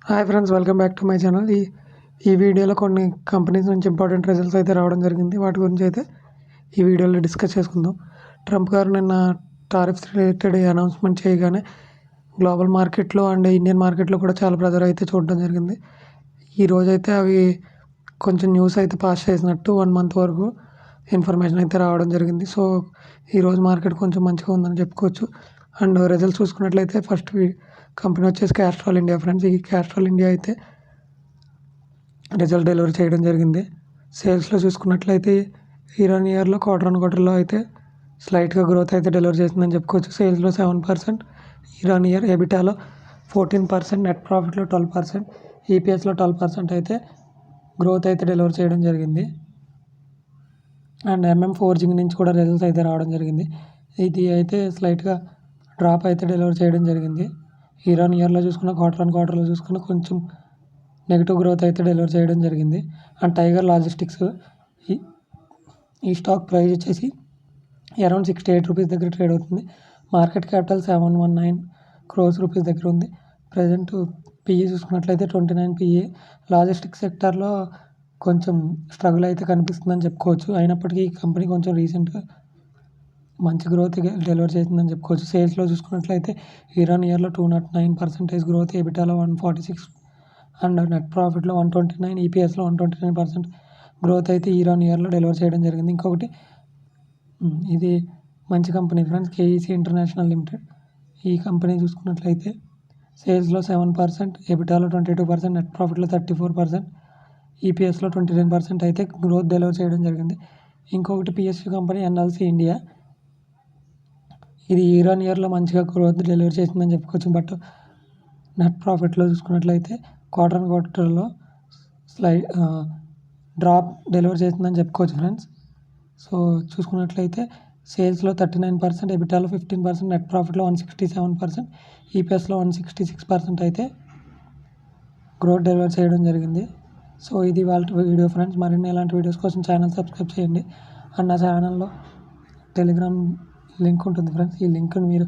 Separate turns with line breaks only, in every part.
Hi friends, welcome back to my channel. ఈ వీడియోలో కొన్ని కంపెనీస్ నుంచి ఇంపార్టెంట్ రిజల్ట్స్ అయితే రావడం జరిగింది. వాటి గురించి అయితే ఈ వీడియోలో డిస్కస్ చేసుకుందాం. ట్రంప్ గారు నిన్న టారిఫ్స్ రిలేటెడ్ అనౌన్స్మెంట్ చేయగానే గ్లోబల్ మార్కెట్లో అండ్ ఇండియన్ మార్కెట్లో కూడా చాలా ప్రెజర్ అయితే చూడడం జరిగింది. ఈరోజు అయితే అవి కొంచెం న్యూస్ అయితే పాస్ చేసినట్టు 1 మంత్ వరకు ఇన్ఫర్మేషన్ అయితే రావడం జరిగింది. సో ఈరోజు మార్కెట్ కొంచెం మంచిగా ఉందని చెప్పుకోవచ్చు. అండ్ రిజల్ట్స్ చూసుకున్నట్లయితే ఫస్ట్ కంపెనీ వచ్చేసి క్యాస్ట్రాల్ ఇండియా ఫ్రెండ్స్. ఈ క్యాస్ట్రాల్ ఇండియా అయితే రిజల్ట్ డెలివరీ చేయడం జరిగింది. సేల్స్లో చూసుకున్నట్లయితే ఇయర్ ఆన్ ఇయర్లో క్వార్టర్లో అయితే స్లైట్గా గ్రోత్ అయితే డెలివరీ చేసిందని చెప్పుకోవచ్చు. సేల్స్లో 7%, ఇయర్ ఆన్ ఇయర్ ఎబిటాలో 14%, నెట్ ప్రాఫిట్లో 12%, ఈపీఎస్లో 12% అయితే గ్రోత్ అయితే డెలివరీ చేయడం జరిగింది. అండ్ ఫోర్జింగ్ నుంచి కూడా రిజల్ట్స్ అయితే రావడం జరిగింది. ఇది అయితే స్లైట్గా డ్రాప్ అయితే డెలివరీ చేయడం జరిగింది. ఇయర్ ఆన్ ఇయర్లో చూసుకున్న క్వార్టర్లో చూసుకున్న కొంచెం నెగిటివ్ గ్రోత్ అయితే డెలివరీ చేయడం జరిగింది. అండ్ టైగర్ లాజిస్టిక్స్ ఈ స్టాక్ ప్రైస్ వచ్చేసి అరౌండ్ 68 రూపీస్ దగ్గర ట్రేడ్ అవుతుంది. మార్కెట్ క్యాపిటల్ 719 crores రూపీస్ దగ్గర ఉంది. ప్రజెంట్ పిఈ చూసుకున్నట్లయితే 29 పిఈ. లాజిస్టిక్స్ సెక్టార్లో కొంచెం స్ట్రగుల్ అయితే కనిపిస్తుందని చెప్పుకోవచ్చు. అయినప్పటికీ ఈ కంపెనీ కొంచెం రీసెంట్గా మంచి గ్రోత్ డెలివరీ చేసిందని చెప్పుకోవచ్చు. సేల్స్లో చూసుకున్నట్లయితే ఇయర్ ఆన్ ఇయర్లో 209% గ్రోత్, ఎబిటాలో 146 అండ్ నెట్ ప్రాఫిట్లో 129, ఈపీఎస్లో 129% గ్రోత్ అయితే ఇయర్ ఆన్ ఇయర్లో డెలివరీ చేయడం జరిగింది. ఇంకొకటి ఇది మంచి company friends, KEC international limited. ఈ కంపెనీ చూసుకున్నట్లయితే సేల్స్లో 7%, ఎబిటాలో 22%, నెట్ ప్రాఫిట్లో 34%, ఈపీఎస్లో 29% అయితే గ్రోత్ డెలివరీ చేయడం జరిగింది. ఇంకొకటి పిఎస్యూ కంపెనీ ఎన్ఎల్సీ ఇండియా. ఇది ఇయర్ ఆన్ ఇయర్లో మంచిగా గ్రోత్ డెలివరీ చేసిందని చెప్పుకోవచ్చు. బట్ నెట్ ప్రాఫిట్లో చూసుకున్నట్లయితే క్వార్టర్లో డ్రాప్ డెలివరీ చేసిందని చెప్పుకోవచ్చు ఫ్రెండ్స్. సో చూసుకున్నట్లయితే సేల్స్లో 39%, ఎబిటాలో 15%, నెట్ ప్రాఫిట్లో 167%, ఈపీఎస్లో 166% అయితే గ్రోత్ డెలివరీ చేయడం జరిగింది. సో ఇది వాళ్ళ వీడియో ఫ్రెండ్స్. మరిన్ని ఇలాంటి వీడియోస్ కోసం ఛానల్ సబ్స్క్రైబ్ చేయండి. అండ్ నా ఛానల్లో టెలిగ్రామ్ లింక్ ఉంటుంది ఫ్రెండ్స్. ఈ లింక్ని మీరు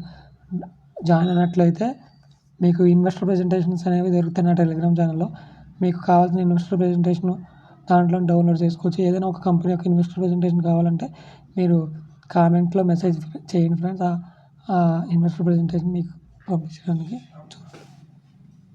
జాయిన్ అయినట్లయితే మీకు ఇన్వెస్టర్ ప్రెజెంటేషన్స్ అనేవి దొరుకుతాయి నా టెలిగ్రామ్ ఛానల్లో. మీకు కావాల్సిన ఇన్వెస్టర్ ప్రెజెంటేషన్ దాంట్లో డౌన్లోడ్ చేసుకోవచ్చు. ఏదైనా ఒక కంపెనీ యొక్క ఇన్వెస్టర్ ప్రెజెంటేషన్ కావాలంటే మీరు కామెంట్లో మెసేజ్ చేయండి ఫ్రెండ్స్. ఆ ఇన్వెస్టర్ ప్రెజెంటేషన్ మీకు పంపించడానికి